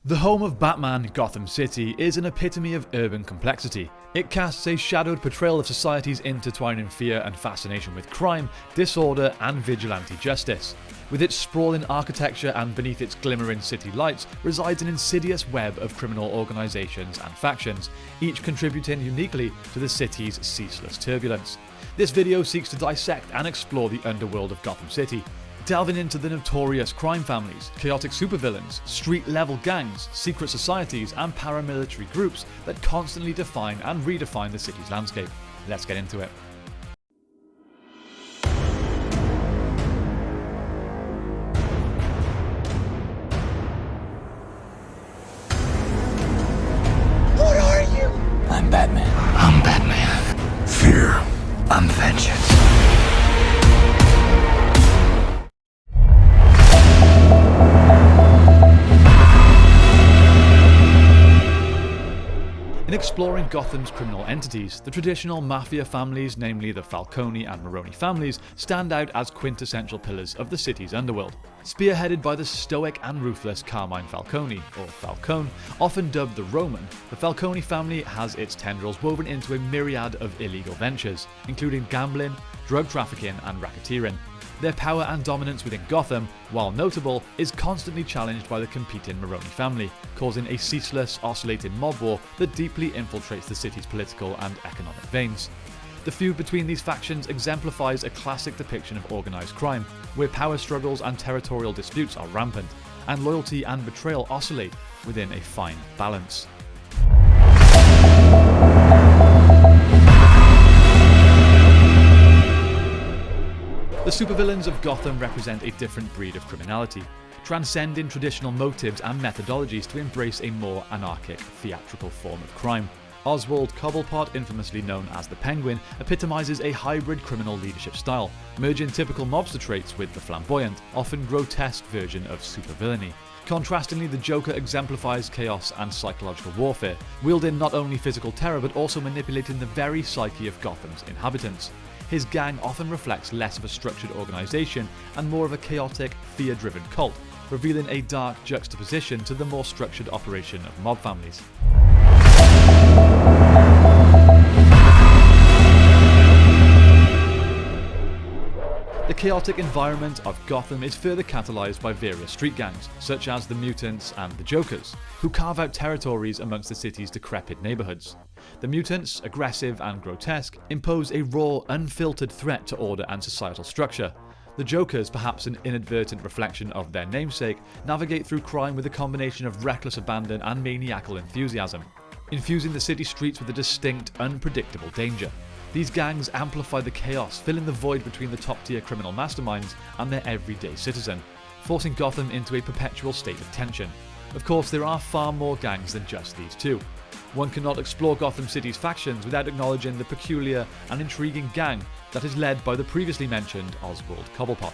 The home of Batman, Gotham City, is an epitome of urban complexity. It casts a shadowed portrayal of society's intertwining fear and fascination with crime, disorder, and vigilante justice. With its sprawling architecture and beneath its glimmering city lights resides an insidious web of criminal organisations and factions, each contributing uniquely to the city's ceaseless turbulence. This video seeks to dissect and explore the underworld of Gotham City, delving into the notorious crime families, chaotic supervillains, street-level gangs, secret societies, and paramilitary groups that constantly define and redefine the city's landscape. Let's get into it. What are you? I'm Batman. I'm Batman. Fear. I'm vengeance. In exploring Gotham's criminal entities, the traditional mafia families, namely the Falcone and Maroni families, stand out as quintessential pillars of the city's underworld. Spearheaded by the stoic and ruthless Carmine Falcone, or Falcone, often dubbed the Roman, the Falcone family has its tendrils woven into a myriad of illegal ventures, including gambling, drug trafficking, and racketeering. Their power and dominance within Gotham, while notable, is constantly challenged by the competing Maroni family, causing a ceaseless, oscillating mob war that deeply infiltrates the city's political and economic veins. The feud between these factions exemplifies a classic depiction of organised crime, where power struggles and territorial disputes are rampant, and loyalty and betrayal oscillate within a fine balance. The supervillains of Gotham represent a different breed of criminality, transcending traditional motives and methodologies to embrace a more anarchic, theatrical form of crime. Oswald Cobblepot, infamously known as the Penguin, epitomizes a hybrid criminal leadership style, merging typical mobster traits with the flamboyant, often grotesque version of supervillainy. Contrastingly, the Joker exemplifies chaos and psychological warfare, wielding not only physical terror but also manipulating the very psyche of Gotham's inhabitants. His gang often reflects less of a structured organisation and more of a chaotic, fear-driven cult, revealing a dark juxtaposition to the more structured operation of mob families. The chaotic environment of Gotham is further catalysed by various street gangs, such as the Mutants and the Jokers, who carve out territories amongst the city's decrepit neighbourhoods. The Mutants, aggressive and grotesque, impose a raw, unfiltered threat to order and societal structure. The Jokers, perhaps an inadvertent reflection of their namesake, navigate through crime with a combination of reckless abandon and maniacal enthusiasm, infusing the city streets with a distinct, unpredictable danger. These gangs amplify the chaos, filling the void between the top-tier criminal masterminds and their everyday citizen, forcing Gotham into a perpetual state of tension. Of course, there are far more gangs than just these two. One cannot explore Gotham City's factions without acknowledging the peculiar and intriguing gang that is led by the previously mentioned Oswald Cobblepot,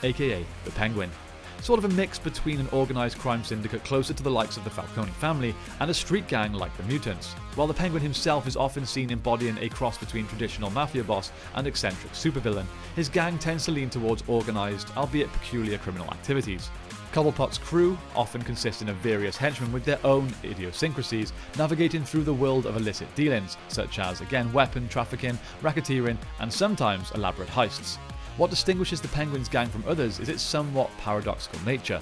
aka the Penguin. Sort of a mix between an organised crime syndicate closer to the likes of the Falcone family and a street gang like the Mutants. While the Penguin himself is often seen embodying a cross between traditional mafia boss and eccentric supervillain, his gang tends to lean towards organised, albeit peculiar criminal activities. Cobblepot's crew, often consisting of various henchmen with their own idiosyncrasies, navigating through the world of illicit dealings, such as, again, weapon trafficking, racketeering, and sometimes elaborate heists. What distinguishes the Penguin's gang from others is its somewhat paradoxical nature,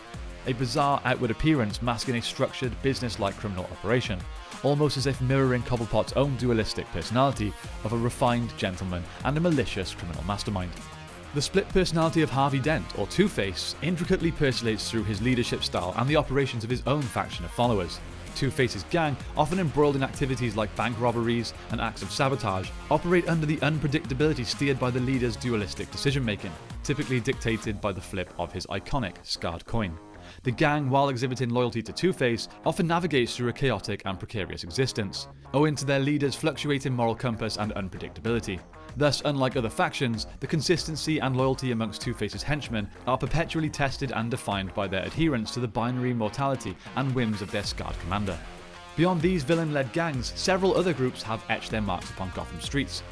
a bizarre outward appearance masking a structured, business-like criminal operation, almost as if mirroring Cobblepot's own dualistic personality of a refined gentleman and a malicious criminal mastermind. The split personality of Harvey Dent, or Two-Face, intricately percolates through his leadership style and the operations of his own faction of followers. Two-Face's gang, often embroiled in activities like bank robberies and acts of sabotage, operate under the unpredictability steered by the leader's dualistic decision-making, typically dictated by the flip of his iconic scarred coin. The gang, while exhibiting loyalty to Two-Face, often navigates through a chaotic and precarious existence, owing to their leader's fluctuating moral compass and unpredictability. Thus, unlike other factions, the consistency and loyalty amongst Two-Face's henchmen are perpetually tested and defined by their adherence to the binary mortality and whims of their scarred commander. Beyond these villain-led gangs, several other groups have etched their marks upon Gotham streets.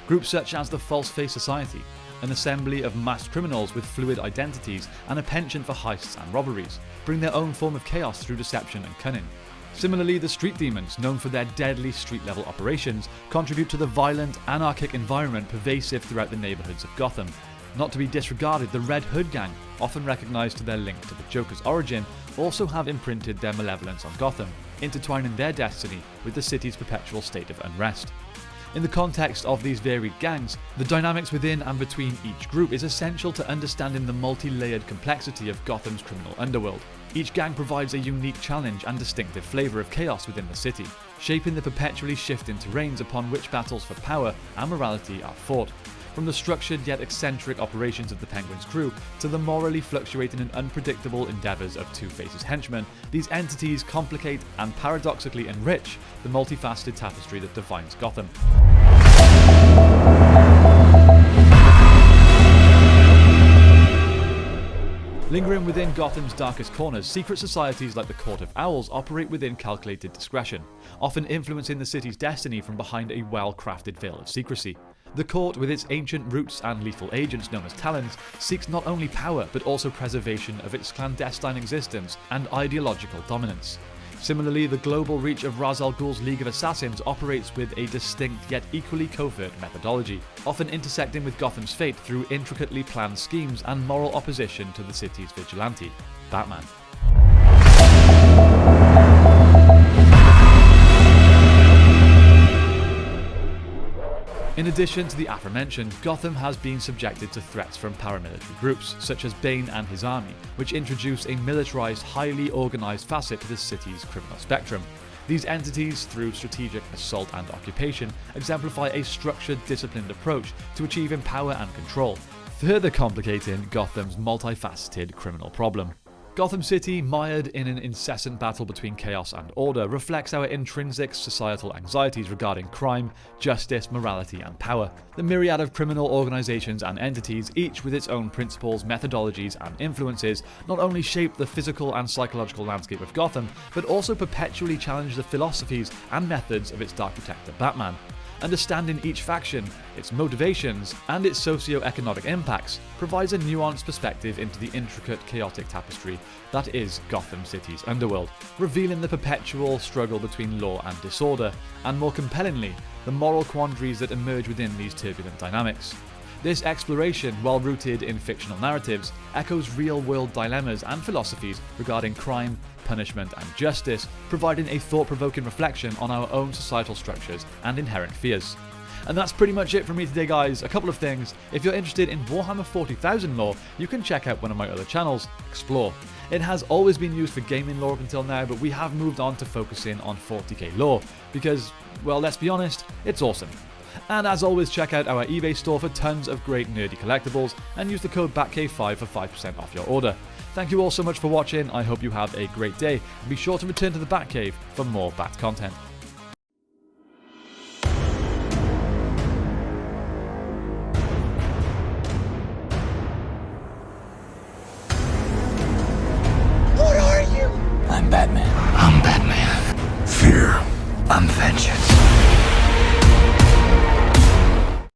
Groups such as the False Face Society, an assembly of masked criminals with fluid identities and a penchant for heists and robberies, bring their own form of chaos through deception and cunning. Similarly, the street demons, known for their deadly street-level operations, contribute to the violent, anarchic environment pervasive throughout the neighborhoods of Gotham. Not to be disregarded, the Red Hood gang, often recognized to their link to the Joker's origin, also have imprinted their malevolence on Gotham, intertwining their destiny with the city's perpetual state of unrest. In the context of these varied gangs, the dynamics within and between each group is essential to understanding the multi-layered complexity of Gotham's criminal underworld. Each gang provides a unique challenge and distinctive flavour of chaos within the city, shaping the perpetually shifting terrains upon which battles for power and morality are fought. From the structured yet eccentric operations of the Penguin's crew to the morally fluctuating and unpredictable endeavours of Two-Face's henchmen, these entities complicate and paradoxically enrich the multifaceted tapestry that defines Gotham. Lingering within Gotham's darkest corners, secret societies like the Court of Owls operate within calculated discretion, often influencing the city's destiny from behind a well-crafted veil of secrecy. The court, with its ancient roots and lethal agents known as Talons, seeks not only power but also preservation of its clandestine existence and ideological dominance. Similarly, the global reach of Ra's al Ghul's League of Assassins operates with a distinct yet equally covert methodology, often intersecting with Gotham's fate through intricately planned schemes and moral opposition to the city's vigilante, Batman. In addition to the aforementioned, Gotham has been subjected to threats from paramilitary groups, such as Bane and his army, which introduce a militarized, highly organized facet to the city's criminal spectrum. These entities, through strategic assault and occupation, exemplify a structured, disciplined approach to achieving power and control, further complicating Gotham's multifaceted criminal problem. Gotham City, mired in an incessant battle between chaos and order, reflects our intrinsic societal anxieties regarding crime, justice, morality, and power. The myriad of criminal organizations and entities, each with its own principles, methodologies, and influences, not only shape the physical and psychological landscape of Gotham, but also perpetually challenge the philosophies and methods of its Dark Protector Batman. Understanding each faction, its motivations, and its socio-economic impacts provides a nuanced perspective into the intricate, chaotic tapestry that is Gotham City's underworld, revealing the perpetual struggle between law and disorder, and more compellingly, the moral quandaries that emerge within these turbulent dynamics. This exploration, while rooted in fictional narratives, echoes real-world dilemmas and philosophies regarding crime, punishment, and justice, providing a thought-provoking reflection on our own societal structures and inherent fears. And that's pretty much it from me today, guys. A couple of things. If you're interested in Warhammer 40,000 lore, you can check out one of my other channels, Explore. It has always been used for gaming lore up until now, but we have moved on to focusing on 40k lore, because, well, let's be honest, it's awesome. And as always, check out our eBay store for tons of great nerdy collectibles, and use the code BATCAVE5 for 5% off your order. Thank you all so much for watching, I hope you have a great day, and be sure to return to the Batcave for more Bat content. What are you? I'm Batman. I'm Batman. Fear. I'm vengeance.